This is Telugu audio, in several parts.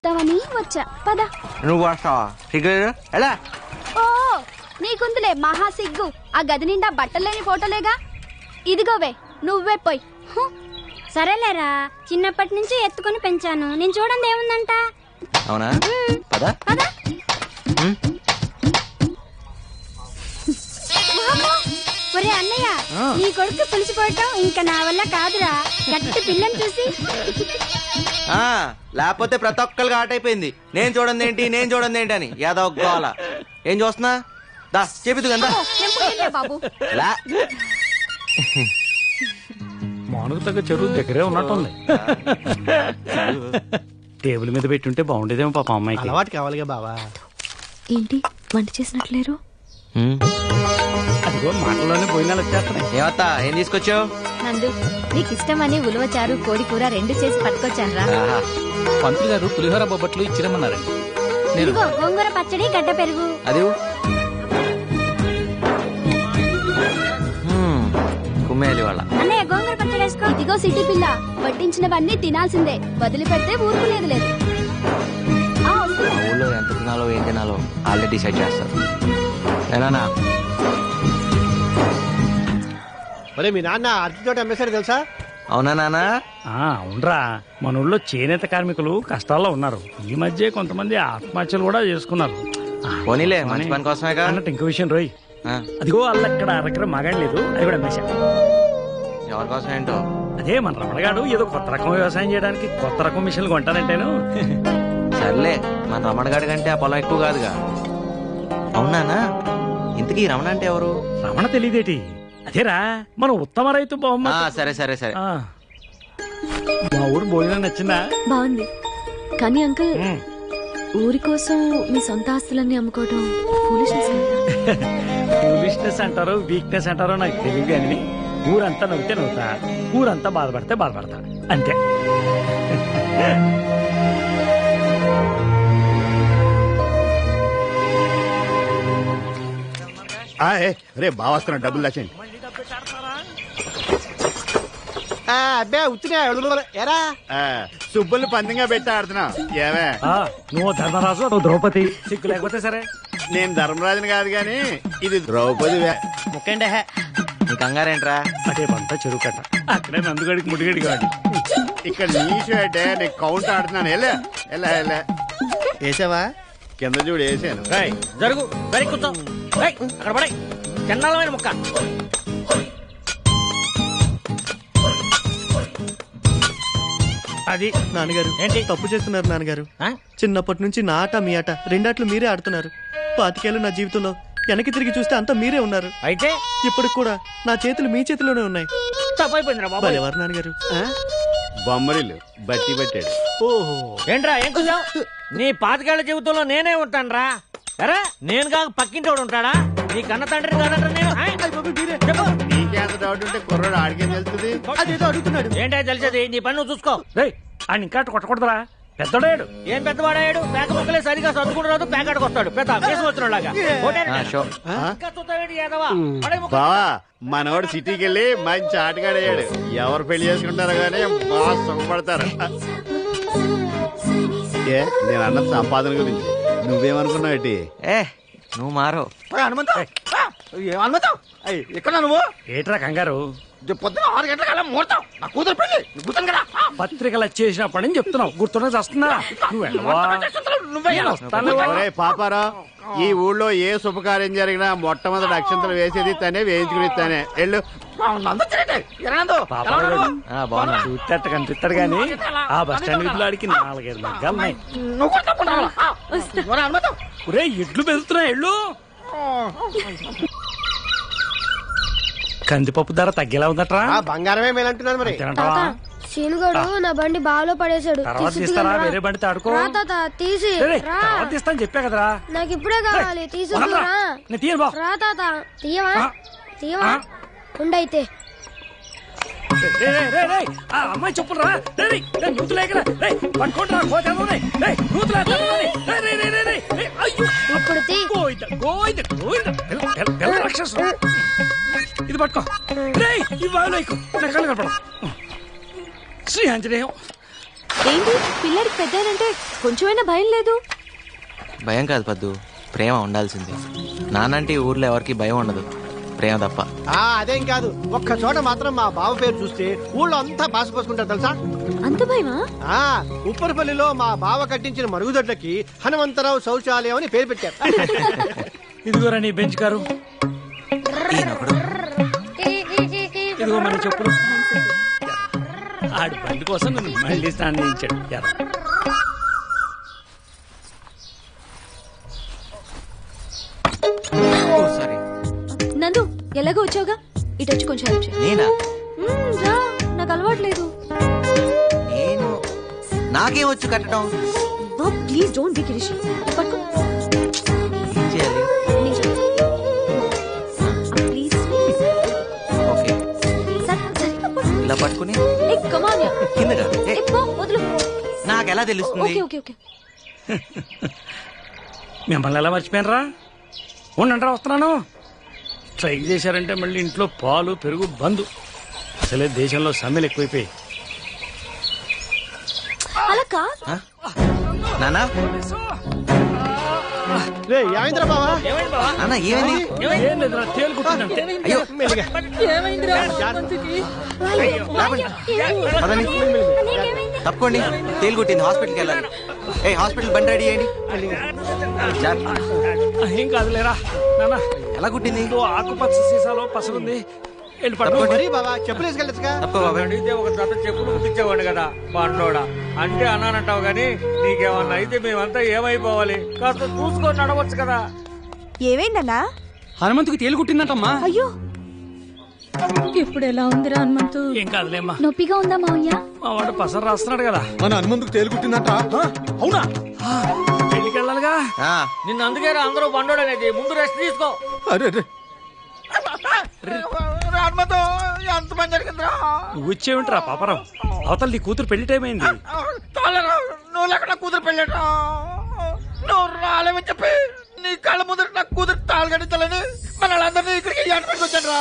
వచ్చా పద. నువ్వు వస్తావా? సిగ్గు ఎలా? ఓ నీకుందిలే మహా సిగ్గు. ఆ గది నిండా బట్టలేని ఫోటోలేగా. ఇదిగోవే నువ్వే పోయి. సరేలేరా, చిన్నప్పటి నుంచి ఎత్తుకుని పెంచాను. నేను చూడండి ఏముందంట. అవునా? పద పద. ఒరే అన్నయ్య, నీ కొడుకు పిలిచిపోవటం ఇంకా నా వల్ల కాదురా. గట్టి పిల్లని చూసి లేకపోతే ప్రతి ఒక్కరికి ఆట అయిపోయింది. నేను చూడండి ఏంటి అని యాదవ్ గోల. ఏం చూస్తున్నా? దా చెబుతు కదా బాబు. మానుకు తగ్గ చెరువు దగ్గరే ఉన్నట్టుంది. టేబుల్ మీద పెట్టుంటే బాగుండేదేమో పాప అమ్మాయికి. అలవాటు కావాలిగా బావా. ఏంటి వంట చేసినట్లేరు? అదిగో మాటల్లోనే పోయినాలు వచ్చేస్తున్నాయి. ఏమత్తా ఏం తీసుకొచ్చావు? నందు నీకు ఇష్టమని ఉలవచారు కోడి కూర రెండు చేసి పట్టుకొచ్చాను రా. పంతులు గారు పులిహోర బొబ్బట్లు ఇచ్చిరమ్మన్నారండి. ఇదిగో గోంగూర పచ్చడి, గడ్డ పెరుగు. అది కుమ్మేయాలి వాళ్ళ. అన్నయ్య గోంగూర పచ్చడి వేసుకో. ఇదిగో సిటీ పిల్ల, వడ్డించినవన్నీ తినాల్సిందే. వదిలిపెడితే ఊరుకునేది లేదు. ఊళ్ళో ఎంత తినాలో ఏం తినాలో ఆల్రెడీ డిసైడ్ చేస్తారు. ఏనా ఒరే మీ నాన్న అరటి తోట అమ్మేశాడు తెలుసా? అవునా నాన్న? అవునరా, మన ఊళ్ళో చేనేత కార్మికులు కష్టాల్లో ఉన్నారు. ఈ మధ్య కొంతమంది ఆత్మహత్యలు కూడా చేసుకున్నారు. పోనీలే మంచి పని కోసమే అన్నట్టు ఇంకో విషయం రోయ్, అదిగో అక్కడ అరకర మగాడలేదు, అది కూడా అమ్మేశా. ఎవరి కోసం ఏంటో? అదే మన రమణగాడు ఏదో కొత్త రకం వ్యవసాయం చేయడానికి కొత్త రకం మిషన్లు కొంటానంటేను. సర్లే, మన రమణ గాడి కంటే ఆ పొలం ఎక్కువ కాదుగా. అవునానా? ఇంతకీ రమణ అంటే ఎవరు? రమణ తెలియదేటి? అదేరా మన ఉత్తమ రైతు బహుమతి. సరే సరే సరే. మా ఊరు భోజనం నచ్చిందా? బాగుంది. కానీ అంకుల్, ఊరి కోసం మీ సొంత ఆస్తులన్నీ అమ్ముకోవడం ఫూలిష్నెస్ అంటారో వీక్నెస్ అంటారో నాకు తెలియదు. కానీ ఊరంతా నవ్వుతే నవ్వుతా, ఊరంతా బాధపడితే బాధపడతా, అంతే. రే బాగా వస్తున్నా, డబ్బులు దాచండి. అబ్బే ఉత్తినే ఎరా సుబ్బుల్ని పంతంగా పెట్టి ఆడుతున్నా. ఏమే నువ్వు ధర్మరాజు, నువ్వు ద్రౌపది. సిగ్గు లేకపోతే సరే. నేను ధర్మరాజుని కాదు గాని ఇది ద్రౌపది. ముక్కండి నీ కంగారేంట్రా? అదే పంట చెరువు కట్ట, అక్కడే నందుగడికి ముడిగడి కాదు. ఇక్కడ నీషు అంటే నేను కౌంట్ ఆడుతున్నాను. ఎలా వేసావా? కింద చూడు వేసాను. జరుగు వెరీ కూర్చో. అక్కడ పడే చండాలమైన ముక్క. అది నాన్నగారు ఏంటి తప్పు చేస్తున్నారు నాన్నగారు? చిన్నప్పటి నుంచి నా ఆట మీ ఆట రెండాట్లు మీరే ఆడుతున్నారు. 25 ఏళ్ళు నా జీవితంలో వెనక్కి తిరిగి చూస్తే అంతా మీరే ఉన్నారు. అయితే ఇప్పటికి కూడా నా చేతులు మీ చేతిలోనే ఉన్నాయి. తప్పైపోయిందిరా బాబు. ఎవరు నాన్నగారు? బొమ్మరిల్లు బట్టి పట్టాడు. ఓహో ఏంట్రా ఏం కూర్చావు? నీ 25 ఏళ్ల జీవితంలో నేనే ఉంటాను రా. అరే నేను కాక పక్కింటోడు ఉంటాడా? నీ కన్న తండ్రి కాదంటారా నేను? నీకేంత డౌట్ ఉంటే కుర్రాడు ఆడికేం తెలుస్తుంది? అదేదో అడుగుతున్నాడు. ఏంటో తెలిసేది? నీ పని నువ్వు చూసుకో. ఆయన ఇంకా కొట్టకూడదురా, పెద్దడాడు. ఏం పెద్దవాడాడు? పేక మొక్కలే సరిగా సర్దుకుంటూ రాదు, పేకాడికి వస్తాడు పెద్ద కేసు వచ్చినలాగా. బావా మనవాడు సిటీకి వెళ్ళి మంచి ఆటగాడయ్యాడు. ఎవరు పెళ్లి చేసుకుంటారో గానీ బాగా సుఖపడతారు. నేను అన్న సంపాదన గురించి నువ్వేమనుకున్నావు? నువ్వు మారో. ఎక్కడ నువ్వు? ఏట్రా కంగారు? పొద్దున 6 గంటల ముహూర్తం. నా కూతురు పెళ్లి. కూతురు కదా పత్రికలు వచ్చేసినప్పటి నుంచి చెప్తున్నావు, గుర్తున్నా వస్తున్నా. పాపారా, ఈ ఊళ్ళో ఏ శుభకార్యం జరిగినా మొట్టమొదటి అక్షంతలు వేసేది తనే, వేయించుకుని తనే. వెళ్ళు. చూస్తే కనిపిస్తాడు గాని ఆ బస్ స్టాండ్ వీధిలో ఆడికి 4-5 మగ్గాలున్నాయి. ఎడ్లు పెరుగుతున్నా ఎళ్ళు. కందిపప్పు ధర తగ్గేలా ఉందట్రా? బంగారమే మేలంటున్నారు మరి. శీనుగాడు నా బండి బాలో పడేశాడు. తర్వాత తీస్తారా? వేరే బండి తాడుకో. తీసి తీస్తాను చెప్పా కదరా. నాకు ఇప్పుడే కావాలి. తీసుకురా రా తాత. తీయవా ఉండైతే. అమ్మాయి చెప్పులు రా. ఇది పట్టుకో. ఈ బావిలో నా కళ్ళు కనపడ. శ్రీ ఆంజనేయం. ఏంటి పిల్లడికి పెద్దానంటే కొంచెమైనా భయం లేదు? భయం కాదు పద్దు, ప్రేమ ఉండాల్సింది. నానంటే ఈ ఊర్లో ఎవరికి భయం ఉండదు, ప్రేమ తప్ప. అదేం కాదు, ఒక్క చోట మాత్రం మా బావ పేరు చూస్తే ఊళ్ళో అంతా పాసుపోసుకుంటారు తెలుసా. అంత భయమా? ఉప్పరపల్లిలో మా బావ కట్టించిన మరుగుదొడ్లకి హనుమంతరావు శౌచాలయం అని పేరు పెట్టారు. ఇదిగోరా నీ బెంచ్ కారు, ఈయనొకడు. ఇదిగో మన చెప్పులు. ఆడి బండి కోసం నువ్వు మళ్ళీ స్నానం చేయించాడు. సారీ. నందు ఎలాగో వచ్చావుగా, ఇటు వచ్చి కొంచెం హెల్ప్ చేయి. నేనా? రా, నాకు అలవాట్లేదు. నేను నాకేం వచ్చు కట్టడం. ప్లీజ్ డోంట్ బి కిరిషి. పట్టుకో. ఏం చేయాలి? నేను చెప్తా. ప్లీజ్. ఓకే, సరిగ్గా పట్టు. ఇలా పట్టుకుని ఏ కమ్ ఆన్ యా. కిందగా. ఏ పో, వదులు. నాకెలా తెలుస్తుంది? Okay okay okay. మిమ్మల్ని ఎలా మర్చిపోయినరా? ఉండండిరా, వస్తున్నాను. స్ట్రైక్ చేశారంటే మళ్ళీ ఇంట్లో పాలు పెరుగు బంద్. అసలే దేశంలో సమ్మెలు ఎక్కువైపోయి. అలా కాదు. నానా ఏమైందిరా బావా? నాన్న ఏమైంది? ఏం లేదురా, తేలుకుంటుందంటే. అయ్యో పదండి, తప్పుకోండి. తేలుగుట్టింది, హాస్పిటల్కి వెళ్ళాలి. ఏ హాస్పిటల్ బండి రెడీ అయ్యండి. ఏం కాదులేరా నాన్న. ఎలా కుట్టింది? ఆకుపచ్చ సీసాలో పసలుంది. వెళ్ళి పడుకో. మరి బావా చెప్పులు వేసుకెళ్ళచ్చుగా. తప్ప బాబాయ్. అడిగితే ఒక జత చెప్పులు కుట్టించేవాడు కదా బండోడా. అంటే అన్నానంటావు గాని నీకేమన్నా అయితే మేమంతా ఏమైపోవాలి? కాస్త చూసుకొని నడవచ్చు కదా. ఏమైందన్నా? హనుమంతుకి తేలుగుట్టిందంటమ్మా. అయ్యో, ఇప్పుడు ఎలా ఉందిరా హనుమంతు? ఏం కాదులేమ్మా, నొప్పిగా ఉందా మావయ్య? మా వాడు పసరు రాస్తున్నాడు కదా. మన హనుమంతుకు తేలుగుట్టిందంట. అవునా? పెళ్లికి వెళ్ళాలిగా. నిన్ను అందుకే అందరూ బండోడు అనేది. ముందు రెస్ట్ తీసుకో. ఎంత పని జరిగిందిరా? నువ్వు వచ్చేవింటరా పాపరావు? అవతల నీ కూతురు పెళ్లి టైం అయింది. నువ్వు లేకుండా కూతురు పెళ్ళాడు. నువ్వు రాలేమని చెప్పి నీ కళ్ళ ముందర నా కూతురు తాళి కట్టించాలని మన వాళ్ళందరినీ ఇక్కడికి ఏట పెట్టుకొచ్చాడు రా.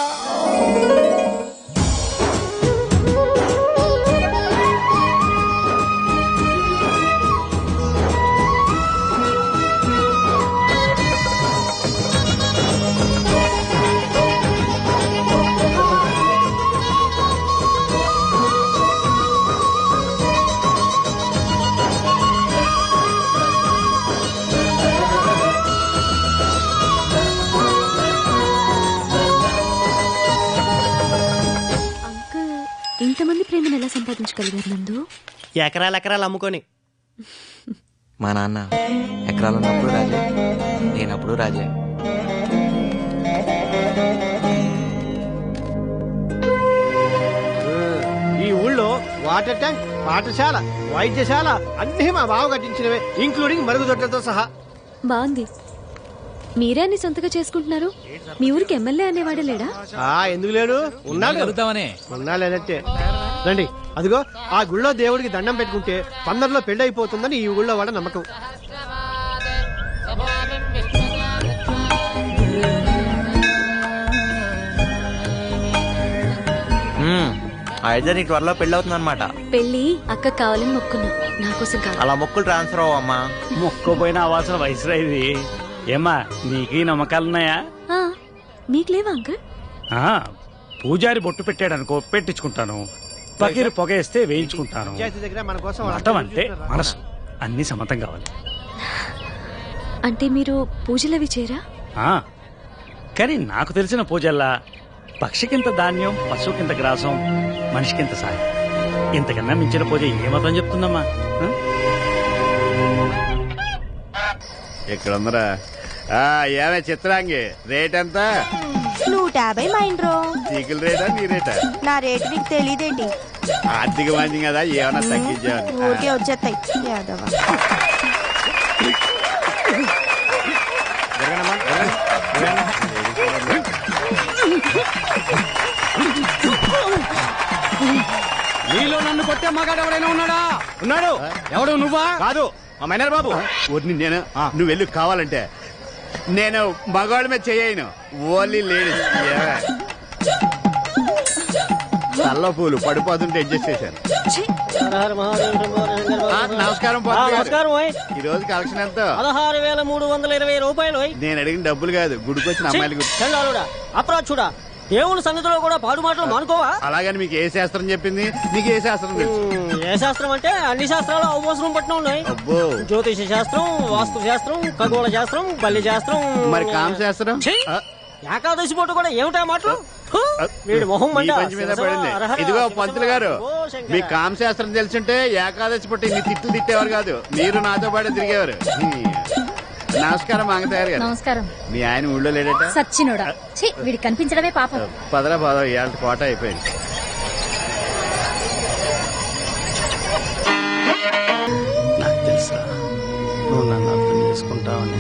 ఇంతమంది ప్రేమను ఎలా సంపాదించగలిగారు నందు? ఎకరాలు అమ్ముకొని. మా నాన్న ఎకరాలు ఉన్నప్పుడు రాజే, నేనప్పుడు రాజే. ఈ ఊళ్ళో వాటర్ ట్యాంక్, పాఠశాల, వైద్యశాల అన్ని మా బావ కట్టించినవే, ఇంక్లూడింగ్ మరుగుదొడ్లతో సహా. బాగుంది. మీరే అన్ని సొంతగా చేసుకుంటున్నారు. మీ ఊరికి ఎమ్మెల్యే అనేవాడే లేడా? ఎందుకు లేడు? ఉన్నాడు. ఉన్నాలేనట్టే. రండి, అదిగో ఆ గుళ్ళో దేవుడికి దండం పెట్టుకుంటే పందర్లో పెళ్లి అయిపోతుందని ఈ ఊళ్ళో వాడ నమ్మకం. అయితే నీకు త్వరలో పెళ్లి అవుతుంది అనమాట. పెళ్లి అక్క కావాలని మొక్కున్నా, నా కోసం కాదు. అలా మొక్కులు ట్రాన్స్ఫర్ అవ్వమ్మా. మొక్కోపోయినా అవ్వాల్సిన వయసురా ఇది. ఏమ్మా, నీకు నమ్మకాలున్నాయా? మీకు లేవా అంకుల్? పూజారి బొట్టు పెట్టాడనుకో, పెట్టించుకుంటాను. పకీరు పొగేస్తే వేయించుకుంటాను. మతం అంటే మనసు, అన్ని సమతం కావాలి. అంటే మీరు పూజలవి చేయరా? కానీ నాకు తెలిసిన పూజల్లా పక్షికింత ధాన్యం, పశువుకింత గ్రాసం, మనిషికింత సాయం. ఇంతకన్నా మించిన పూజ ఏ మతం చెప్తుందమ్మా? ఇక్కడ ఉందరా. ఏమే చిత్రాంగి, రేట్ ఎంత? 150 మైండ్రో. చీకుల రేటా నీ రేటా? నా రేటు నీకు తెలియదేంటి? ఆర్థిక మంచి కదా, ఏమన్నా తగ్గించాను. ఊరికే వచ్చేస్తాయి. నీలో నన్ను కొట్టే మగాడు ఎవరైనా ఉన్నాడా? ఉన్నాడు. ఎవడు? నువ్వా? కాదు, మా మైనర్ బాబు. ఊరిని నేను. నువ్వు వెళ్ళి కావాలంటే. నేను మగవాడి మీద చేయను, ఓన్లీ లేడీస్. కళ్ళ పూలు పడిపోతుంటే అడ్జస్ట్ చేశాను. నమస్కారం నమస్కారం. ఈ రోజు కలెక్షన్ ఎంత? 16,320 రూపాయలు. నేను అడిగిన డబ్బులు కాదు, గుడికి వచ్చిన అమ్మాయిల గురించి. అప్రాచుడా, దేవుని సన్నిధిలో కూడా పాడు మాటలు మానుకోవా? అలాగని మీకు ఏ శాస్త్రం చెప్పింది? మీకు ఏ శాస్త్రం తెలుసు? ఏ శాస్త్రం అంటే అన్ని శాస్త్రాలు అవసరం పట్టిన ఉన్నాయి. అబ్బో, జ్యోతిష శాస్త్రం, వాస్తు శాస్త్రం, ఖగోళ శాస్త్రం, బల్లి శాస్త్రం, మరి కామ శాస్త్రం? ఏకాదశి పూట కూడా ఏమిటా మాటలు? వీడి మొహం ఈ పంచి మీద పడింది. ఇదిగో పంతులు గారు, మీ కామ శాస్త్రం తెలుసుంటే ఏకాదశి పుట్టి ఇన్ని తిట్లు తిట్టేవారు కాదు, మీరు నాతో పాటు తిరిగేవారు. నమస్కారం మంగతాయారు గారు. నమస్కారం. మీ ఆయన ఊళ్ళో లేడట? సచ్చినోడా, వీడి కనిపించడమే పాపం. పదరా పదవ, ఇవాళ కోట అయిపోయింది. నాకు తెలుసా నువ్వు నన్ను అర్థం చేసుకుంటావని.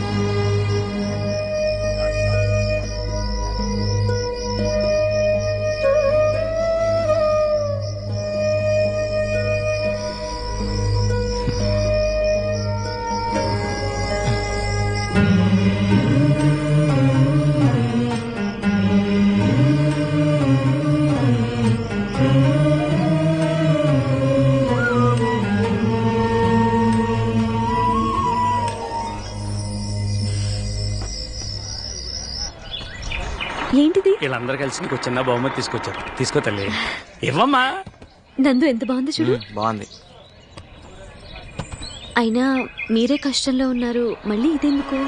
ఏంటిది? వీళ్ళందరూ కలిసి నీకు చిన్న బహుమతి తీసుకొచ్చారు. తీసుకో తల్లి, ఇవ్వమ్మా. నందు ఎంత బాగుంది చూడు. బాగుంది. అయినా మీరే కష్టంలో ఉన్నారు, మళ్ళీ ఇదెందుకు?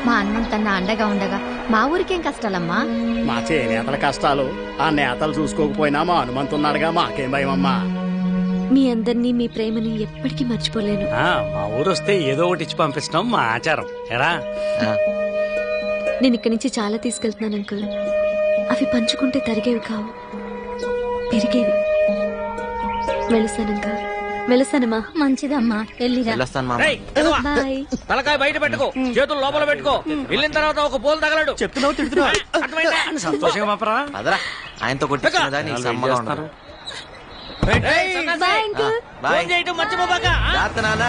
మా అన్నం తన అండగా ఉండగా మా ఊరికేం కష్టాలమ్మా? మా చేనేతల కష్టాలు ఆ నేతలు చూసుకోకపోయినా మా హనుమంతున్నాడుగా, మాకేం భయమమ్మా. మీ అందరినీ, మీ ప్రేమని ఎప్పటికీ మర్చిపోలేను. మా ఊరు వస్తే ఏదో ఒకటి ఇచ్చి పంపిస్తాం, మా ఆచారం. ఎరా, నేను ఇక్కడి నుంచి చాలా తీసుకెళ్తున్నాను అంకుల్. అవి పంచుకుంటే తరిగేవి కావు, పెరిగేవి. వెళుస్తాను అంకుల్, వెళుస్తానమ్మా. మంచిదమ్మా, వెళ్ళిరా. వెళ్ళొస్తాను మామ. బాయ్. తలకాయ బయట పెట్టుకో, చేతులు లోపల పెట్టుకో. వెళ్ళిన తర్వాత ఒక పోలు తగలడు. చెప్తున్నావు తిడుతున్నావు. సంతోషంగా పంపరా. అదరా, ఆయనతో కొట్టించుకునేదా నీకు సమ్మగా ఉండదు. Bye uncle. బాయ్. మర్చిపోబాక. జాగ్రత్త నాన్న.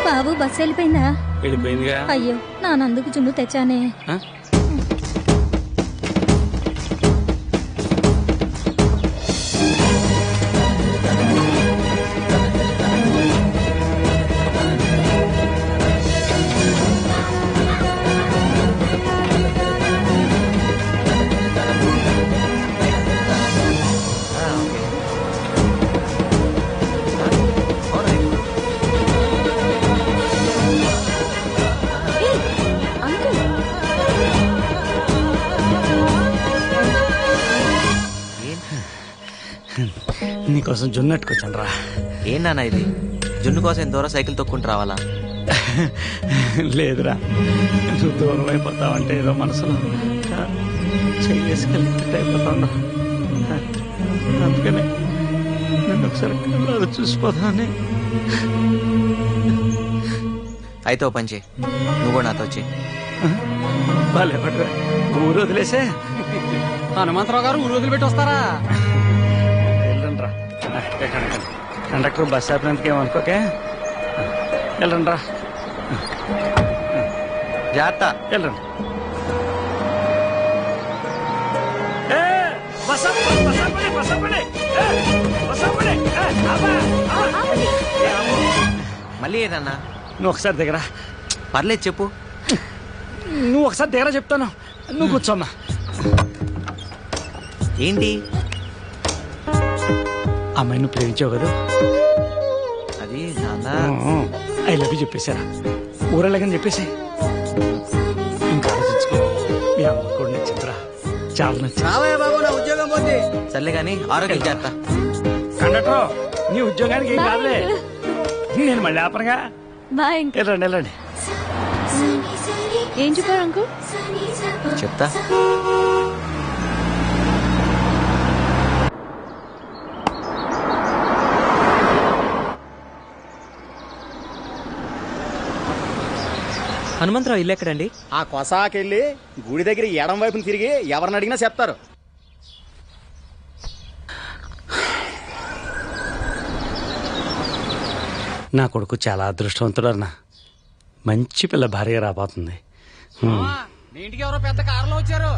బాబు బస్సు వెళ్ళిపోయిందా? వెళ్ళిపోయిందిగా. అయ్యో, నానందుకు జున్ను తెచ్చానే. నీకోసం జున్నట్టుకొచ్చాను రా. ఏంటన్నా ఇది? జున్ను కోసం ఎంత దూరం సైకిల్ తొక్కుంటూ రావాలా? లేదురా, నువ్వు దూరం అయిపోతావంటే ఏదో మనసులో చేసుకెళ్ళి అయిపోతాను. అందుకనే నన్ను ఒకసారి కళ్ళారు చూసిపోతానని. అయితే ఓ పంచి, నువ్వు కూడా నాతో వచ్చి. బాలేపడరా, ఊరు వదిలేసే. హనుమంతరావు గారు ఊరు వదిలిపెట్టి వస్తారా? వెళ్ళండి రా. కండక్టర్ బస్ ఆపినందుకు ఏమనుకోకే. వెళ్ళండి రా, జాగ్రత్త. వెళ్ళండి. మళ్ళీ ఏదన్నా? నువ్వు ఒకసారి దగ్గర. పర్లేదు చెప్పు. నువ్వు ఒకసారి దగ్గర చెప్తాను. నువ్వు కూర్చోమ్మా. ఏంటి? అమ్మాయి నువ్వు ప్రేమించావు కదా? అది నాన్న. ఐ లవ్ యూ చెప్పేశారా? ఊరెళ్ళగని చెప్పేసి ఇంకా ఆలోచించుకో. మీ అమ్మ కూడా నచ్చిందిరా, చాలా నచ్చింది. బాబు, నా ఉద్యోగం పోతే. సర్లే కానీ ఆరోగ్యం జాగ్రత్త. కండక్టర్, నీ ఉద్యోగానికి ఏం కాదులే, నేను మళ్ళీ ఆపరగా. Bye uncle. వెళ్ళండి వెళ్ళండి. ఏం చెప్పారు అంకుల్? చెప్తా. హనుమంతరావు ఇల్లు ఎక్కడండి? ఆ కొసాకెళ్ళి గుడి దగ్గర ఎడం వైపున తిరిగి ఎవరిని అడిగినా చెప్తారు. నా కొడుకు చాలా అదృష్టవంతుడు అన్న. మంచి పిల్ల భార్య రాబోతుంది. మీ ఇంటికి ఎవరో పెద్ద కారులో వచ్చారు.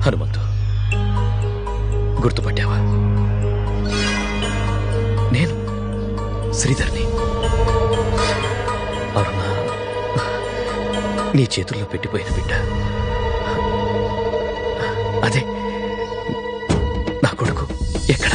హనుమంతు, గుర్తుపట్టావా? నేను శ్రీధర్ని. అరుణ నీ చేతుల్లో పెట్టిపోయిన బిడ్డ. అదే నా కొడుకు. ఎక్కడ?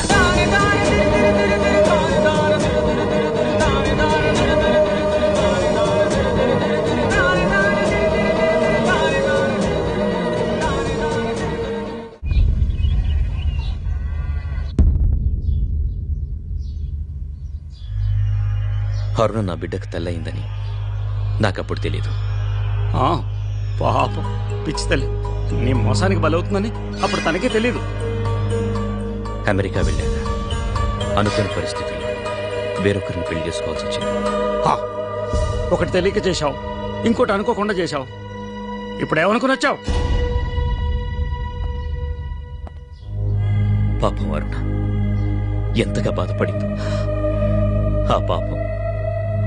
అరుణ నా బిడ్డకు తల్లయిందని నాకప్పుడు తెలీదు. పాపం పిచ్చి తల్లి, నీ మోసానికి బలవుతుందని అప్పుడు తనకే తెలీదు. అమెరికా వెళ్ళాక అనుకోని పరిస్థితుల్లో వేరొకరిని పెళ్లి చేసుకోవాల్సి వచ్చింది. ఒకటి తెలియక చేశావు, ఇంకోటి అనుకోకుండా చేశావు. ఇప్పుడు ఏమనుకుని వచ్చావు? పాపం అరుణ ఎంతగా బాధపడిందో. ఆ పాపం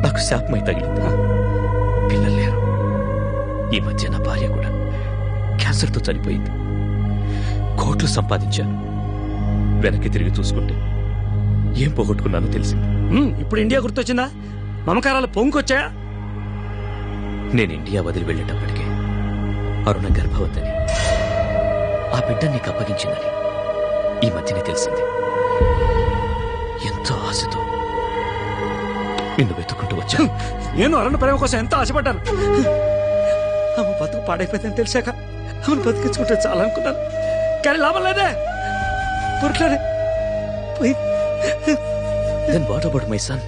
నాకు శాపమై తగిలింది. పిల్లలు లేరు. ఈ మధ్య నా భార్య కూడా క్యాన్సర్తో చనిపోయింది. కోట్లు సంపాదించాను. వెనక్కి తిరిగి చూసుకుంటే ఏం పోగొట్టుకున్నానో తెలిసింది. ఇప్పుడు ఇండియా గుర్తొచ్చిందా? మమకారాలు పొంగుకొచ్చాయా? నేను ఇండియా వదిలి వెళ్ళేటప్పటికే అరుణ గర్భవతిని, ఆ బిడ్డ నీకు అప్పగించిందని ఈ మధ్యనే తెలిసింది. ఎంతో ఆశతో నిన్ను వెతుక్కుంటూ వచ్చాను. నేను అరుణ ప్రేమ కోసం ఎంతో ఆశపడ్డాను. ఆమె బతుకు పాడైపోయిందని తెలిసాక ఆమెను బతికించుకుంటే చాలనుకున్నాను. కానీ లాభం లేదే. పురుట్లోనే Then what about my son?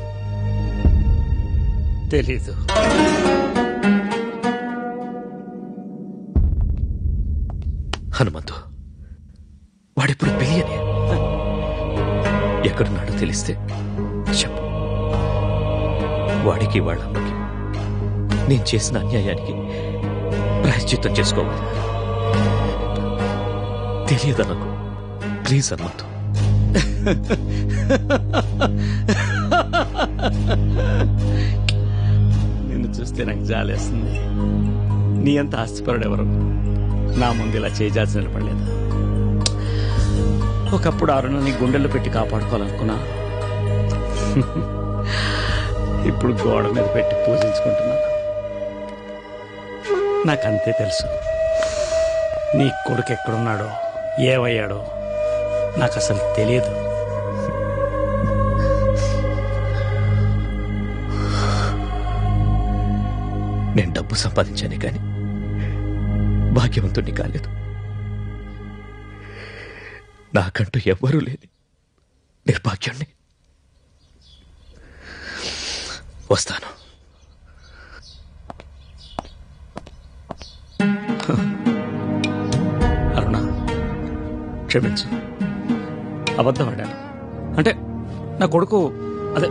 తెలీదు. హనుమంతు, వాడిప్పుడు బిలియనే. ఎక్కడున్నాడో తెలిస్తే చెప్పు. వాడికి వాళ్ళమ్మకి నేను చేసిన అన్యాయానికి ప్రాయశ్చిత్తం చేసుకోవాలి. తెలియదా నాకు? ప్లీజ్ హనుమంతు. నిన్ను చూస్తే నాకు జాలేస్తుంది. నీ అంత ఆస్తిపరుడు ఎవరు నా ముందు ఇలా చేయాల్సి నిలబడలేదు. ఒకప్పుడు అరుణని గుండెల్లో పెట్టి కాపాడుకోవాలనుకున్నా. ఇప్పుడు గోడ మీద పెట్టి పూజించుకుంటున్నాను. నాకంతే తెలుసు. నీ కొడుకు ఎక్కడున్నాడో, ఏమయ్యాడో నాకు అసలు తెలియదు. నేను డబ్బు సంపాదించానే కానీ భాగ్యవంతుణ్ణి కాలేదు. నాకంటూ ఎవ్వరూ లేని నిర్భాగ్యాన్ని. వస్తాను. అరుణ, క్షమించు. అబద్ధం ఆడాను. అంటే నా కొడుకు అదే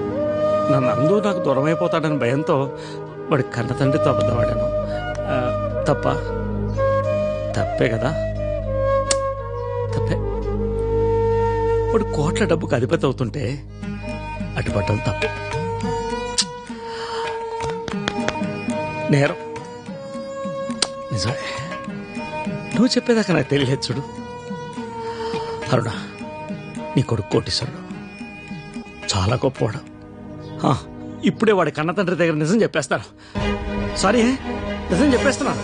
నన్ను అందరూ నాకు దూరం అయిపోతాడని భయంతో వాడి కన్న తండ్రితో అబద్ధం ఆడాను. తప్పే కదా? తప్పే. వాడు కోట్ల డబ్బుకు అధిపతి అవుతుంటే అడ్డుపడ్డం తప్పు. నేరం. నిజమే. నువ్వు చెప్పేదాకా నాకు తెలియదు. చూడు అరుణ, నీ కొడుకు కోటీశ్వరుడు, చాలా గొప్పవాడు. ఇప్పుడే వాడి కన్న తండ్రి దగ్గర నిజం చెప్పేస్తాను. సారీ, నిజం చెప్పేస్తున్నాను.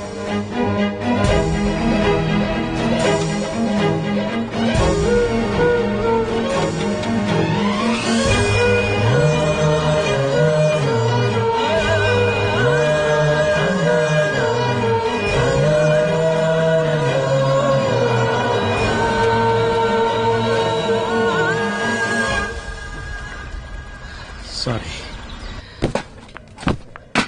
సారీ.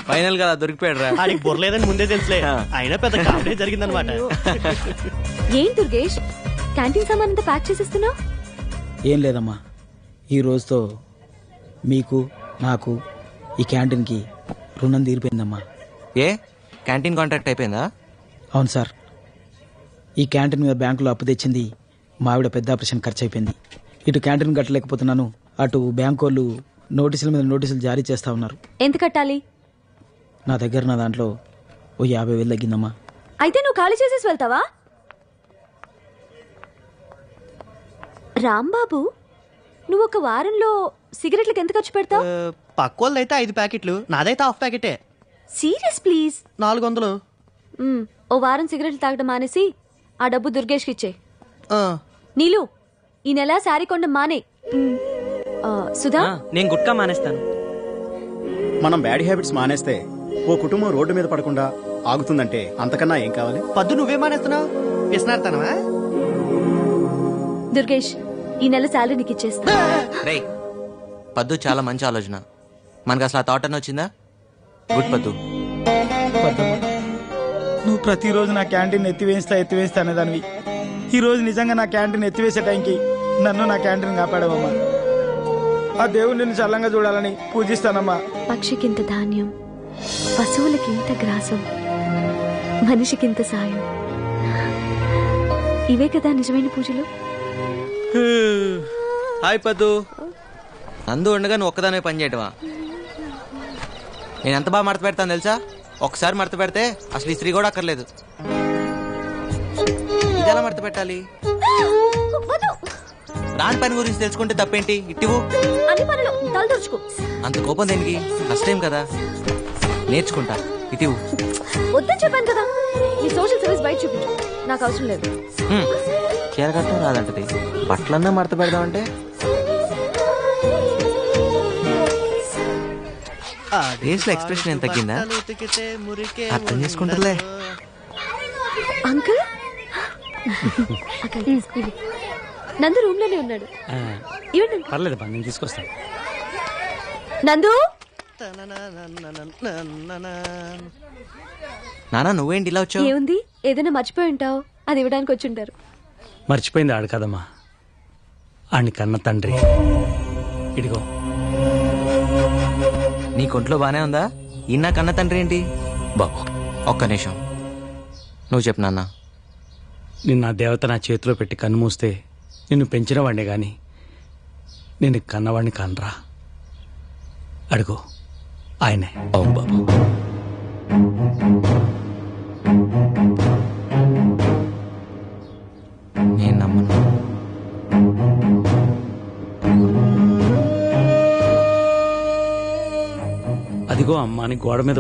ఫైనల్ గా దొరికిపోయాడు రా. ఆడికి బొరలేదని ముందే తెలుసులే. అయినా పెద్ద కామెడీ జరిగిందనమాట. ఏం దుర్గేష్, క్యాంటీన్ సామాన్ అంతా ప్యాక్ చేసిస్తున్నావు? ఏం లేదమ్మా, ఈ రోజుతో మీకు నాకు ఈ క్యాంటీన్కి రుణం తీరిపోయిందమ్మా. ఏ క్యాంటీన్ కాంట్రాక్ట్ అయిపోయిందా? అవును సార్. ఈ క్యాంటీన్ మీద బ్యాంకులో అప్పు తెచ్చింది మా ఆవిడ పెద్ద ఆపరేషన్ ఖర్చు అయిపోయింది. ఇటు క్యాంటీన్ కట్టలేకపోతున్నాను, అటు బ్యాంకు వాళ్ళు నోటీసుల మీద నోటీసులు జారీ చేస్తా ఉన్నారు. ఎంత కట్టాలి? నా దగ్గర నా దాంట్లో ఓ 50,000 తగ్గిందమ్మా. అయితే నువ్వు ఖాళీ చేసేసి వెళ్తావా? రాంబాబు, నువ్వు ఒక వారంలో సిగరెట్లకు ఎంత ఖర్చు పెడతావు? పక్కోళ్ళదైతే 5 ప్యాకెట్లు, నాదైతే హాఫ్ ప్యాకెటే. Serious please. 400. ఓ వారం సిగరెట్లు తాగడం మానేసి ఆ డబ్బు దుర్గేష్కి ఇచ్చే. నీలు, ఈ నెల శారీ కొండ మానే. సుధా, నేను గుట్కా మానేస్తాను. మనం బ్యాడ్ హ్యాబిట్స్ మానేస్తే ఓ కుటుంబం రోడ్డు మీద పడకుండా ఆగుతుందంటే అంతకన్నా ఏం కావాలి? పద్దు నువ్వే మానేస్తున్నావు, పిసినారుతానవా? దుర్గేష్, ఈ నెల శాలరీ నీకు ఇచ్చేస్తా. రేయ్ పద్దు, చాలా మంచి ఆలోచన. మనకు అసలు ఆ థాట్ అని వచ్చిందా? గుడ్ పద్దు. నువ్వు ప్రతిరోజు నా క్యాంటీన్ ఎత్తివేస్తా అనేదానివి. ఈ రోజు నిజంగా నా క్యాంటీన్ ఎత్తివేసే టైంకి నన్ను నా క్యాంటీన్ కాపాడావమ్మా. ఆ దేవుడు నిన్ను చల్లంగా చూడాలని పూజిస్తానమ్మా. పక్షికింత ధాన్యం, పశువులకింత గ్రాసం, మనిషికింత సాయం. ఇవే కదా నిజమైన పూజలు. హాయ్ పద్దు. నందు ఉండగా నువ్వు ఒక్కదానే పని చేయటమా? నేను ఎంత బాగా మడత పెడతాను తెలుసా? ఒకసారి మడత పెడితే అసలు ఇస్త్రీ కూడా అక్కర్లేదు. ఇదెలా మడత పెట్టాలి? రాని పని గురించి తెలుసుకుంటే తప్పేంటి? ఇట్టివు అన్ని పనులు తలదొచ్చుకో. అంత కోపం దేనికి? ఫస్ట్ టైం కదా, నేర్చుకుంటా. ఇటివు. వద్దని చెప్పాను కదా. నీ సోషల్ సర్వీస్ బయట చూపించు, నాకు అవసరం లేదు. చీర కట్టడం రాదంటది, బట్టలన్నా మడత పెడదామంటే ఫేస్ లో ఎక్స్ప్రెషన్ ఎంత తగ్గిందా? అర్థం చేసుకుంటారులే. అంకుల్, నందు రూమ్ లోనే ఉన్నాడు. ఇవ్వండి. పర్లేదు, నేను తీసుకొస్తాను. నందు, నానా నువ్వేంటి ఇలా వచ్చావు? ఏముంది, ఏదైనా మర్చిపోయి ఉంటావు, అది ఇవ్వడానికి వచ్చి ఉంటారు. మర్చిపోయింది ఆడు కదమ్మా, ఆడిని కన్న తండ్రి. ఇడిగో. నీ కొంట్లో బానే ఉందా? ఈయన కన్న తండ్రి ఏంటి? బాబు ఒక్క నిమిషం, నువ్వు చెప్పు నాన్న. నిన్న ఆ దేవత నా చేతిలో పెట్టి కన్ను మూస్తే నిన్ను పెంచిన వాడినే గాని నేను కన్నవాడిని కానరా. అడుగు, ఆయనే. అవును బాబు. నేను నమ్మను. అదిగో అమ్మ అని గోడ మీద